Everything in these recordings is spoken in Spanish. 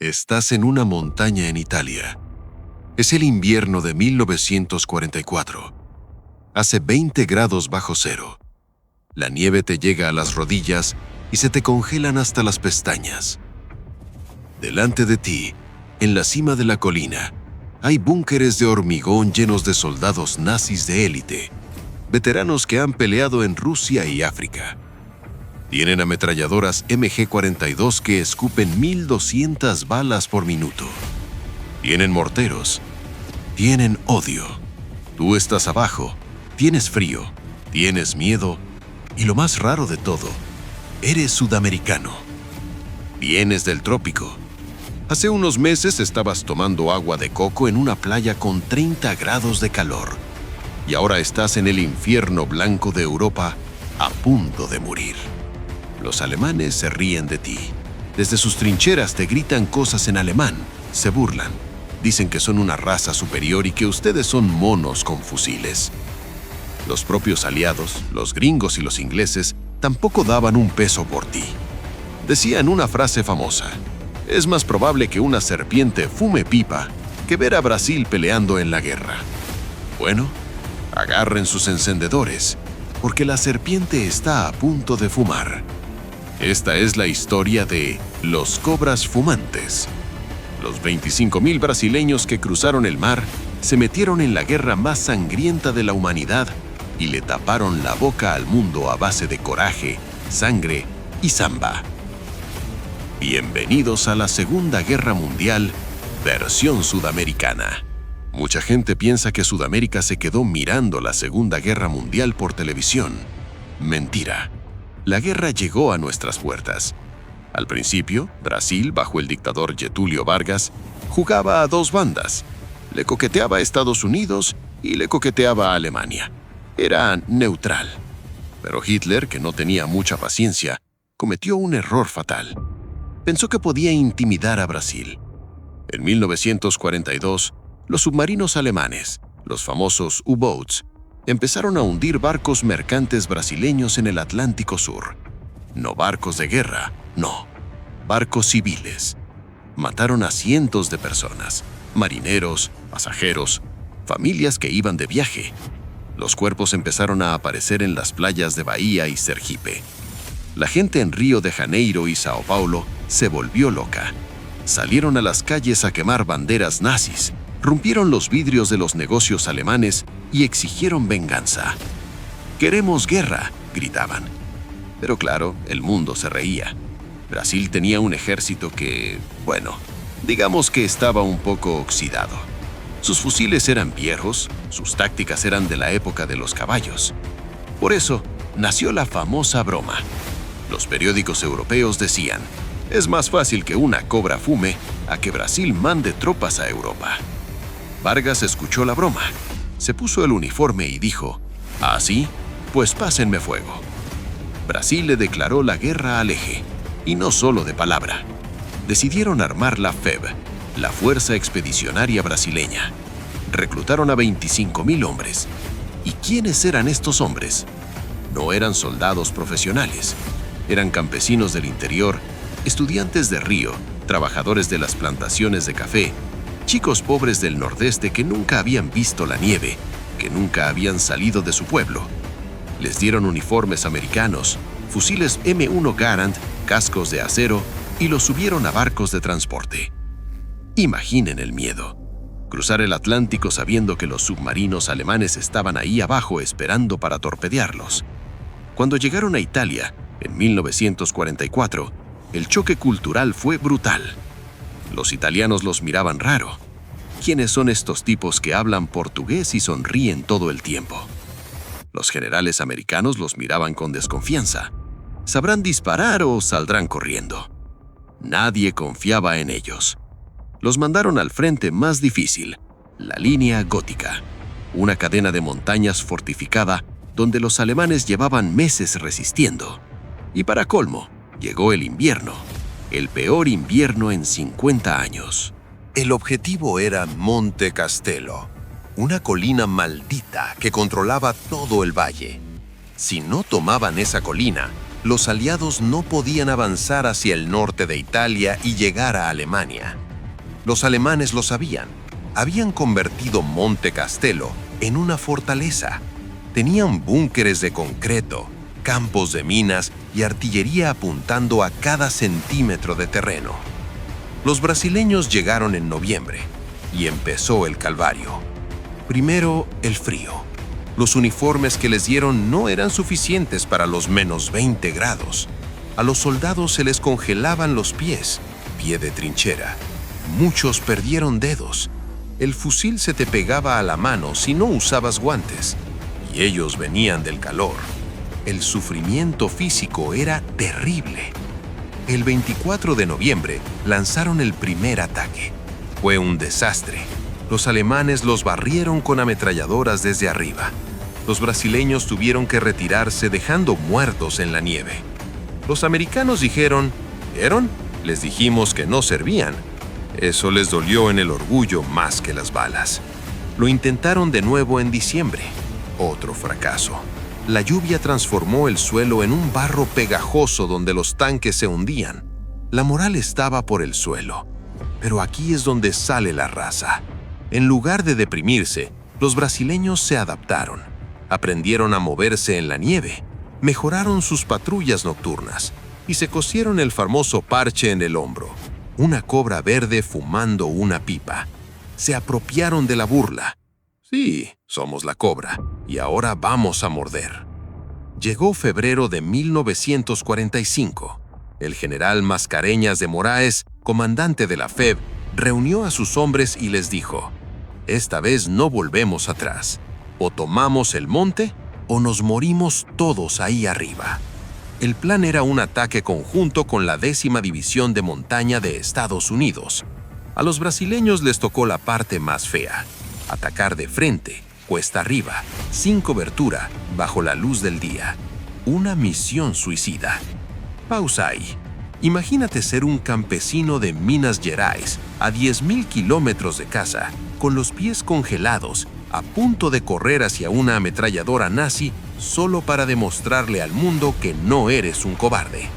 Estás en una montaña en Italia. Es el invierno de 1944. Hace 20 grados bajo cero. La nieve te llega a las rodillas y se te congelan hasta las pestañas. Delante de ti, en la cima de la colina, hay búnkeres de hormigón llenos de soldados nazis de élite, veteranos que han peleado en Rusia y África. Tienen ametralladoras MG-42 que escupen 1200 balas por minuto. Tienen morteros. Tienen odio. Tú estás abajo, tienes frío, tienes miedo y lo más raro de todo, eres sudamericano. Vienes del trópico. Hace unos meses estabas tomando agua de coco en una playa con 30 grados de calor y ahora estás en el infierno blanco de Europa a punto de morir. Los alemanes se ríen de ti. Desde sus trincheras te gritan cosas en alemán, se burlan. Dicen que son una raza superior y que ustedes son monos con fusiles. Los propios aliados, los gringos y los ingleses, tampoco daban un peso por ti. Decían una frase famosa: es más probable que una serpiente fume pipa que ver a Brasil peleando en la guerra. Bueno, agarren sus encendedores, porque la serpiente está a punto de fumar. Esta es la historia de los cobras fumantes. Los 25,000 brasileños que cruzaron el mar se metieron en la guerra más sangrienta de la humanidad y le taparon la boca al mundo a base de coraje, sangre y samba. Bienvenidos a la Segunda Guerra Mundial, versión sudamericana. Mucha gente piensa que Sudamérica se quedó mirando la Segunda Guerra Mundial por televisión. Mentira. La guerra llegó a nuestras puertas. Al principio, Brasil, bajo el dictador Getúlio Vargas, jugaba a dos bandas. Le coqueteaba a Estados Unidos y le coqueteaba a Alemania. Era neutral. Pero Hitler, que no tenía mucha paciencia, cometió un error fatal. Pensó que podía intimidar a Brasil. En 1942, los submarinos alemanes, los famosos U-Boats, empezaron a hundir barcos mercantes brasileños en el Atlántico Sur. No barcos de guerra, no, barcos civiles. Mataron a cientos de personas, marineros, pasajeros, familias que iban de viaje. Los cuerpos empezaron a aparecer en las playas de Bahía y Sergipe. La gente en Río de Janeiro y Sao Paulo se volvió loca. Salieron a las calles a quemar banderas nazis, rompieron los vidrios de los negocios alemanes y exigieron venganza. «¡Queremos guerra!», gritaban. Pero claro, el mundo se reía. Brasil tenía un ejército que, bueno, digamos que estaba un poco oxidado. Sus fusiles eran viejos, sus tácticas eran de la época de los caballos. Por eso, nació la famosa broma. Los periódicos europeos decían: es más fácil que una cobra fume a que Brasil mande tropas a Europa. Vargas escuchó la broma, se puso el uniforme y dijo: ¿ah, sí? Pues pásenme fuego. Brasil le declaró la guerra al eje, y no solo de palabra. Decidieron armar la FEB, la Fuerza Expedicionaria Brasileña. Reclutaron a 25,000 hombres. ¿Y quiénes eran estos hombres? No eran soldados profesionales, eran campesinos del interior, estudiantes de Río, trabajadores de las plantaciones de café, chicos pobres del nordeste que nunca habían visto la nieve, que nunca habían salido de su pueblo. Les dieron uniformes americanos, fusiles M1 Garand, cascos de acero y los subieron a barcos de transporte. Imaginen el miedo. Cruzar el Atlántico sabiendo que los submarinos alemanes estaban ahí abajo esperando para torpedearlos. Cuando llegaron a Italia, en 1944, el choque cultural fue brutal. Los italianos los miraban raro. ¿Quiénes son estos tipos que hablan portugués y sonríen todo el tiempo? Los generales americanos los miraban con desconfianza. ¿Sabrán disparar o saldrán corriendo? Nadie confiaba en ellos. Los mandaron al frente más difícil, la línea gótica, una cadena de montañas fortificada donde los alemanes llevaban meses resistiendo. Y para colmo, llegó el invierno, el peor invierno en 50 años. El objetivo era Monte Castello, una colina maldita que controlaba todo el valle. Si no tomaban esa colina, los aliados no podían avanzar hacia el norte de Italia y llegar a Alemania. Los alemanes lo sabían. Habían convertido Monte Castello en una fortaleza. Tenían búnkeres de concreto, campos de minas y artillería apuntando a cada centímetro de terreno. Los brasileños llegaron en noviembre y empezó el calvario. Primero, el frío. Los uniformes que les dieron no eran suficientes para los menos 20 grados. A los soldados se les congelaban los pies, pie de trinchera. Muchos perdieron dedos. El fusil se te pegaba a la mano si no usabas guantes. Y ellos venían del calor. El sufrimiento físico era terrible. El 24 de noviembre lanzaron el primer ataque. Fue un desastre. Los alemanes los barrieron con ametralladoras desde arriba. Los brasileños tuvieron que retirarse dejando muertos en la nieve. Los americanos dijeron, ¿vieron? Les dijimos que no servían. Eso les dolió en el orgullo más que las balas. Lo intentaron de nuevo en diciembre. Otro fracaso. La lluvia transformó el suelo en un barro pegajoso donde los tanques se hundían. La moral estaba por el suelo. Pero aquí es donde sale la raza. En lugar de deprimirse, los brasileños se adaptaron. Aprendieron a moverse en la nieve, mejoraron sus patrullas nocturnas y se cosieron el famoso parche en el hombro, una cobra verde fumando una pipa. Se apropiaron de la burla. Sí, somos la cobra, y ahora vamos a morder. Llegó febrero de 1945. El general Mascareñas de Moraes, comandante de la FEB, reunió a sus hombres y les dijo, «Esta vez no volvemos atrás. O tomamos el monte o nos morimos todos ahí arriba». El plan era un ataque conjunto con la 10ª División de Montaña de Estados Unidos. A los brasileños les tocó la parte más fea: atacar de frente, cuesta arriba, sin cobertura, bajo la luz del día. Una misión suicida. Pausa ahí. Imagínate ser un campesino de Minas Gerais, a 10.000 kilómetros de casa, con los pies congelados, a punto de correr hacia una ametralladora nazi solo para demostrarle al mundo que no eres un cobarde.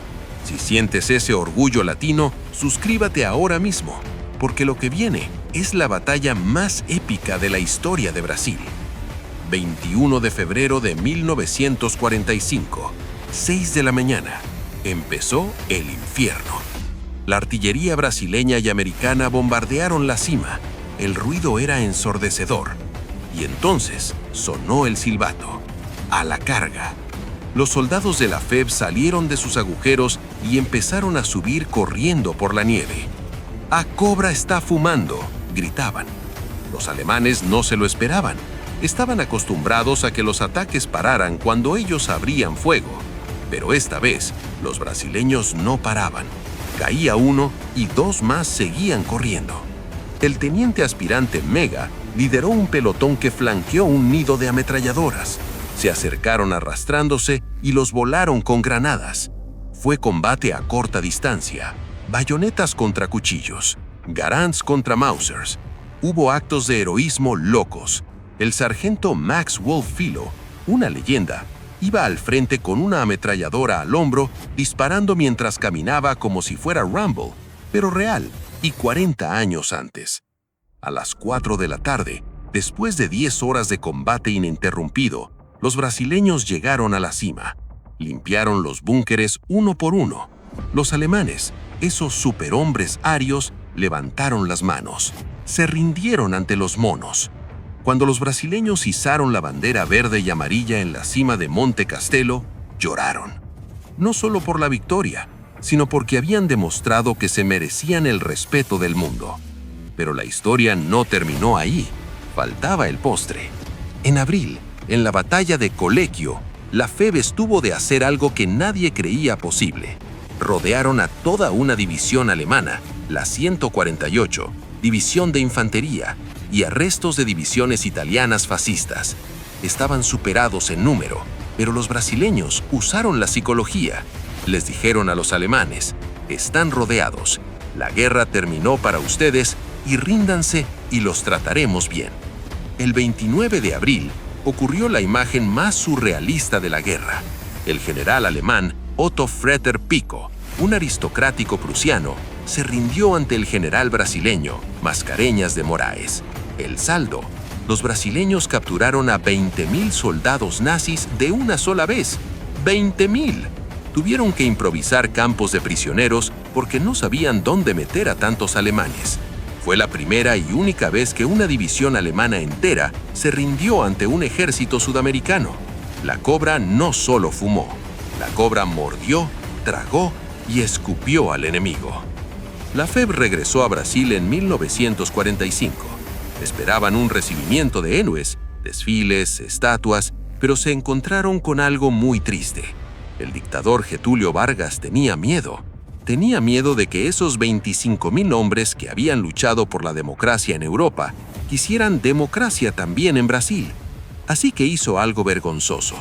Si sientes ese orgullo latino, suscríbete ahora mismo, porque lo que viene es la batalla más épica de la historia de Brasil. 21 de febrero de 1945, 6 de la mañana. Empezó el infierno. La artillería brasileña y americana bombardearon la cima. El ruido era ensordecedor. Y entonces sonó el silbato. A la carga. Los soldados de la FEB salieron de sus agujeros y empezaron a subir corriendo por la nieve. «¡A Cobra está fumando!», gritaban. Los alemanes no se lo esperaban. Estaban acostumbrados a que los ataques pararan cuando ellos abrían fuego. Pero esta vez, los brasileños no paraban. Caía uno y 2 más seguían corriendo. El teniente aspirante Mega lideró un pelotón que flanqueó un nido de ametralladoras. Se acercaron arrastrándose y los volaron con granadas. Fue combate a corta distancia. Bayonetas contra cuchillos. Garands contra Mausers. Hubo actos de heroísmo locos. El sargento Max Wolf Filo, una leyenda, iba al frente con una ametralladora al hombro, disparando mientras caminaba como si fuera Rambo, pero real, y 40 años antes. A las 4 de la tarde, después de 10 horas de combate ininterrumpido, los brasileños llegaron a la cima. Limpiaron los búnkeres uno por uno. Los alemanes, esos superhombres arios, levantaron las manos. Se rindieron ante los monos. Cuando los brasileños izaron la bandera verde y amarilla en la cima de Monte Castello, lloraron. No solo por la victoria, sino porque habían demostrado que se merecían el respeto del mundo. Pero la historia no terminó ahí. Faltaba el postre. En abril, en la batalla de Colequio, la FEB estuvo de hacer algo que nadie creía posible. Rodearon a toda una división alemana, la 148, División de Infantería, y a restos de divisiones italianas fascistas. Estaban superados en número, pero los brasileños usaron la psicología. Les dijeron a los alemanes, «Están rodeados, la guerra terminó para ustedes y ríndanse y los trataremos bien». El 29 de abril ocurrió la imagen más surrealista de la guerra. El general alemán Otto Freder Pico, un aristocrático prusiano, se rindió ante el general brasileño Mascarenhas de Moraes. El saldo: los brasileños capturaron a 20.000 soldados nazis de una sola vez. ¡20.000! Tuvieron que improvisar campos de prisioneros porque no sabían dónde meter a tantos alemanes. Fue la primera y única vez que una división alemana entera se rindió ante un ejército sudamericano. La cobra no solo fumó, la cobra mordió, tragó y escupió al enemigo. La FEB regresó a Brasil en 1945. Esperaban un recibimiento de héroes, desfiles, estatuas, pero se encontraron con algo muy triste. El dictador Getúlio Vargas tenía miedo. Tenía miedo de que esos 25.000 hombres que habían luchado por la democracia en Europa quisieran democracia también en Brasil. Así que hizo algo vergonzoso.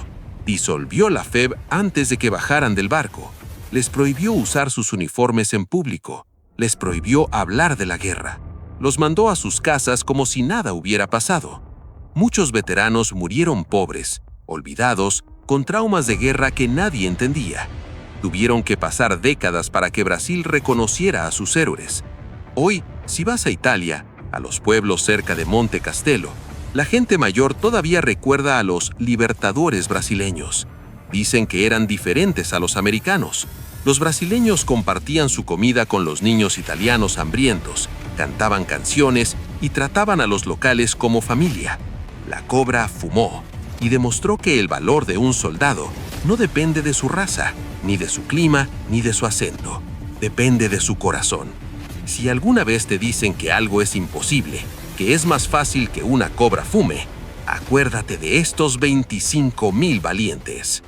Disolvió la FEB antes de que bajaran del barco. Les prohibió usar sus uniformes en público. Les prohibió hablar de la guerra. Los mandó a sus casas como si nada hubiera pasado. Muchos veteranos murieron pobres, olvidados, con traumas de guerra que nadie entendía. Tuvieron que pasar décadas para que Brasil reconociera a sus héroes. Hoy, si vas a Italia, a los pueblos cerca de Monte Castelo, la gente mayor todavía recuerda a los libertadores brasileños. Dicen que eran diferentes a los americanos. Los brasileños compartían su comida con los niños italianos hambrientos, cantaban canciones y trataban a los locales como familia. La cobra fumó y demostró que el valor de un soldado no depende de su raza, ni de su clima, ni de su acento. Depende de su corazón. Si alguna vez te dicen que algo es imposible, que es más fácil que una cobra fume, acuérdate de estos 25.000 valientes.